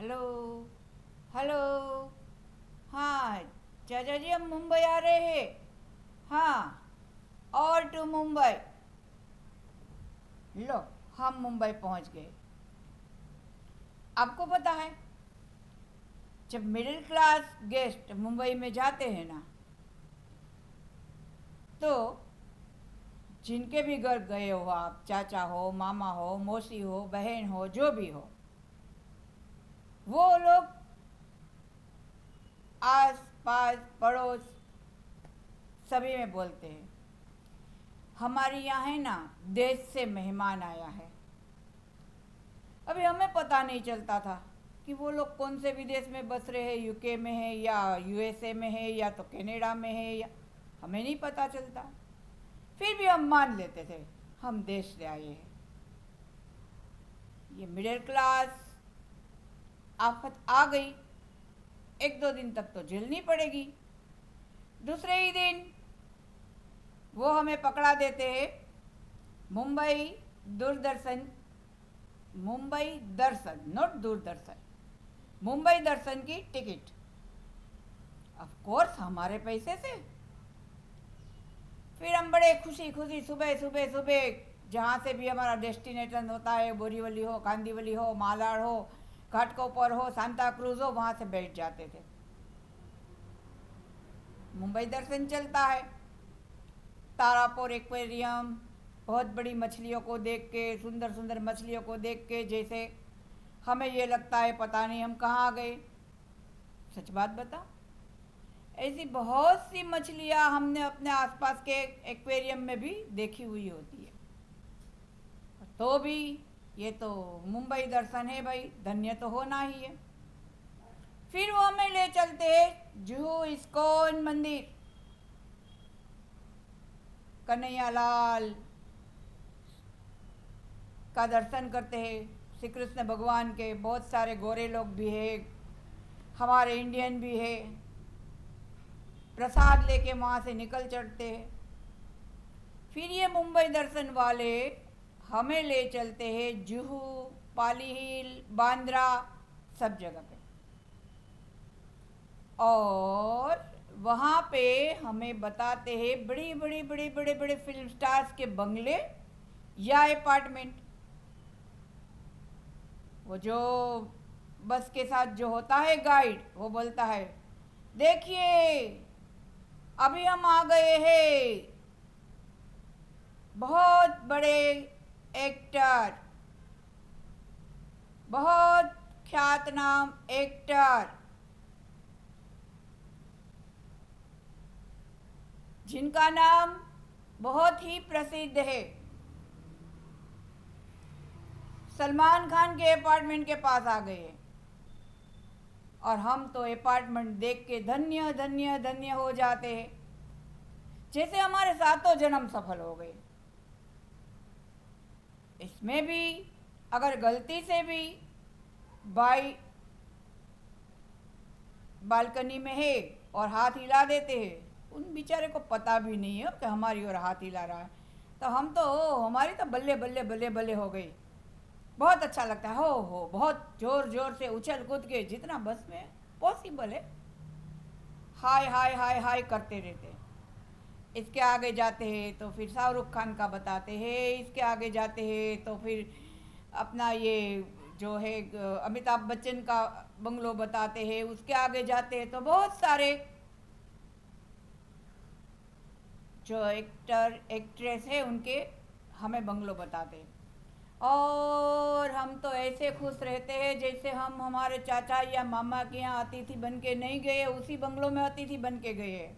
Hello. Hello. हाँ चाचा जी, हम मुंबई आ रहे हैं। हाँ, और टू मुंबई। लो, हम मुंबई पहुंच गए। आपको पता है, जब मिडिल क्लास गेस्ट मुंबई में जाते हैं ना, तो जिनके भी घर गए हो आप, चाचा हो, मामा हो, मौसी हो, बहन हो, जो भी हो, वो लोग आस पास पड़ोस सभी में बोलते हैं, हमारे यहाँ है ना, देश से मेहमान आया है। अभी हमें पता नहीं चलता था कि वो लोग कौन से विदेश में बस रहे हैं, यूके में है या यूएसए में है या तो कनाडा में है, या हमें नहीं पता चलता। फिर भी हम मान लेते थे हम देश से आए हैं। ये मिडिल क्लास आफत आ गई, एक दो दिन तक तो झेलनी पड़ेगी। दूसरे ही दिन वो हमें पकड़ा देते हैं। मुंबई दूरदर्शन, मुंबई दर्शन, नॉट दूरदर्शन, मुंबई दर्शन की टिकट, ऑफ कोर्स हमारे पैसे से। फिर हम बड़े खुशी खुशी सुबह सुबह सुबह, जहाँ से भी हमारा डेस्टिनेशन होता है, बोरीवली हो, कांदीवली हो, मालाड हो, घाटकोपर हो, सांता क्रूज हो, वहाँ से बैठ जाते थे। मुंबई दर्शन चलता है, तारापुर एक्वेरियम, बहुत बड़ी मछलियों को देख के, सुंदर सुंदर मछलियों को देख के, जैसे हमें ये लगता है पता नहीं हम कहाँ आ गए। सच बात बता, ऐसी बहुत सी मछलियाँ हमने अपने आसपास के एक्वेरियम में भी देखी हुई होती है। तो भी ये तो मुंबई दर्शन है भाई, धन्य तो होना ही है। फिर वो हमें ले चलते हैं जुहू इस्कॉन मंदिर, कन्हैयालाल का दर्शन करते हैं। श्री कृष्ण भगवान के बहुत सारे गोरे लोग भी हैं, हमारे इंडियन भी है। प्रसाद लेके वहाँ से निकल चढ़ते हैं। फिर ये मुंबई दर्शन वाले हमें ले चलते हैं जुहू, पाली हिल, बांद्रा, सब जगह पे। और वहाँ पे हमें बताते हैं बड़ी बड़ी बड़े बड़े बड़े फिल्म स्टार्स के बंगले या अपार्टमेंट। वो जो बस के साथ जो होता है गाइड, वो बोलता है, देखिए अभी हम आ गए हैं बहुत बड़े एक्टर, बहुत ख्यातनाम एक्टर, जिनका नाम बहुत ही प्रसिद्ध है। सलमान खान के अपार्टमेंट के पास आ गए और हम तो अपार्टमेंट देख के धन्य धन्य धन्य हो जाते हैं, जैसे हमारे सातों जन्म सफल हो गए। इसमें भी अगर गलती से भी भाई बालकनी में है और हाथ हिला देते हैं, उन बेचारे को पता भी नहीं है कि हमारी ओर हाथ हिला रहा है, तो हम तो, हमारी तो बल्ले बल्ले बल्ले बल्ले हो गई। बहुत अच्छा लगता है, हो बहुत जोर जोर से उछल कूद के जितना बस में पॉसिबल है हाय हाय हाय हाय करते रहते हैं। इसके आगे जाते हैं तो फिर शाहरुख खान का बताते हैं, इसके आगे जाते हैं तो फिर अपना ये जो है अमिताभ बच्चन का बंगलो बताते हैं, उसके आगे जाते हैं तो बहुत सारे जो एक्टर एक्ट्रेस है उनके हमें बंगलो बताते हैं। और हम तो ऐसे खुश रहते हैं जैसे हम हमारे चाचा या मामा के यहाँ अतिथि बन के नहीं गए, उसी बंगलों में अतिथि बन के गए हैं।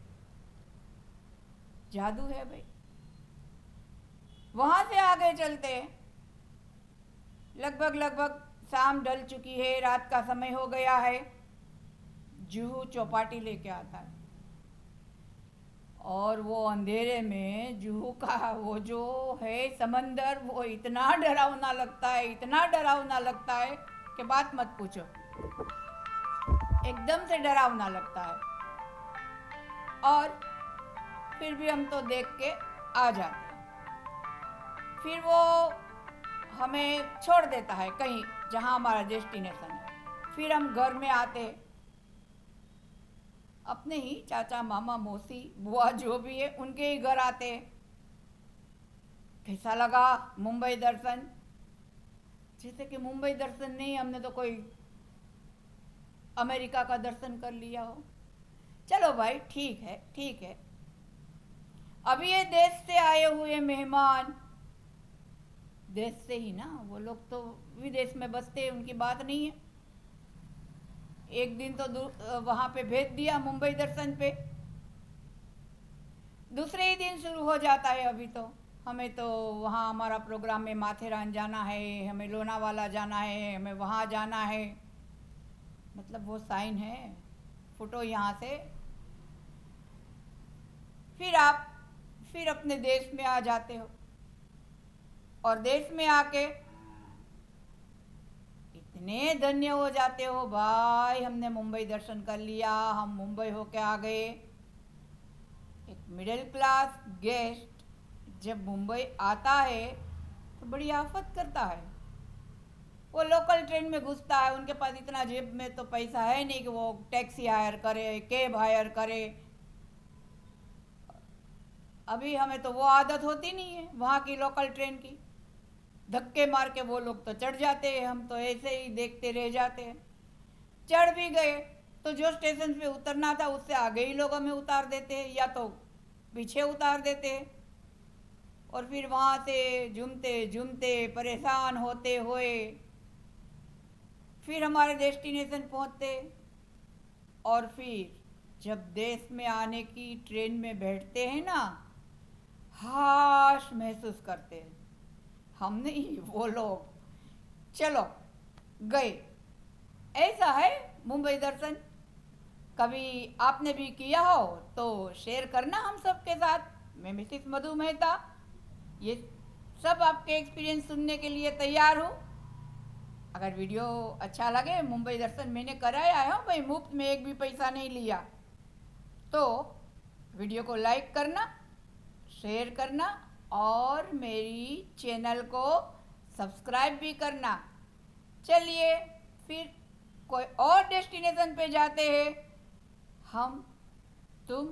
जादू है भाई। वहां से आगे चलते हैं, लगभग लगभग शाम ढल चुकी है, रात का समय हो गया है। जुहू चौपाटी लेके आता है और वो अंधेरे में जुहू का वो जो है समंदर, वो इतना डरावना लगता है, इतना डरावना लगता है कि बात मत पूछो। एकदम से डरावना लगता है। और फिर भी हम तो देख के आ जाते हैं। फिर वो हमें छोड़ देता है कहीं जहाँ हमारा डेस्टिनेशन है। फिर हम घर में आते, अपने ही चाचा मामा मौसी बुआ जो भी है उनके ही घर आते। कैसा लगा मुंबई दर्शन? जैसे कि मुंबई दर्शन नहीं, हमने तो कोई अमेरिका का दर्शन कर लिया हो। चलो भाई, ठीक है ठीक है। अभी ये देश से आए हुए मेहमान, देश से ही ना, वो लोग तो विदेश में बसते हैं, उनकी बात नहीं है। एक दिन तो वहां पे भेज दिया मुंबई दर्शन पे, दूसरे ही दिन शुरू हो जाता है। अभी तो हमें तो वहाँ हमारा प्रोग्राम में माथेरान जाना है, हमें लोनावाला जाना है, हमें वहाँ जाना है। मतलब वो साइन है, फोटो यहाँ से। फिर आप फिर अपने देश में आ जाते हो, और देश में आके इतने धन्य हो जाते हो, भाई हमने मुंबई दर्शन कर लिया, हम मुंबई होके आ गए। एक मिडिल क्लास गेस्ट जब मुंबई आता है तो बड़ी आफत करता है। वो लोकल ट्रेन में घुसता है, उनके पास इतना जेब में तो पैसा है नहीं कि वो टैक्सी हायर करे, कैब हायर करे। अभी हमें तो वो आदत होती नहीं है वहाँ की लोकल ट्रेन की। धक्के मार के वो लोग तो चढ़ जाते हैं, हम तो ऐसे ही देखते रह जाते हैं। चढ़ भी गए तो जो स्टेशन पे उतरना था उससे आगे ही लोग हमें उतार देते हैं, या तो पीछे उतार देते हैं। और फिर वहाँ से झूमते झूमते परेशान होते हुए फिर हमारे डेस्टिनेशन पहुँचते। और फिर जब देश में आने की ट्रेन में बैठते हैं ना, हाश महसूस करते हैं। हम नहीं, वो लोग। चलो गए। ऐसा है मुंबई दर्शन। कभी आपने भी किया हो तो शेयर करना हम सबके साथ। मैं मिसिस मधु मेहता ये सब आपके एक्सपीरियंस सुनने के लिए तैयार हूँ। अगर वीडियो अच्छा लगे, मुंबई दर्शन मैंने कराया है भाई, मुफ्त में एक भी पैसा नहीं लिया, तो वीडियो को लाइक करना, शेयर करना, और मेरी चैनल को सब्सक्राइब भी करना। चलिए फिर कोई और डेस्टिनेशन पे जाते हैं हम, तुम,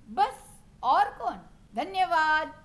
बस। और कौन? धन्यवाद।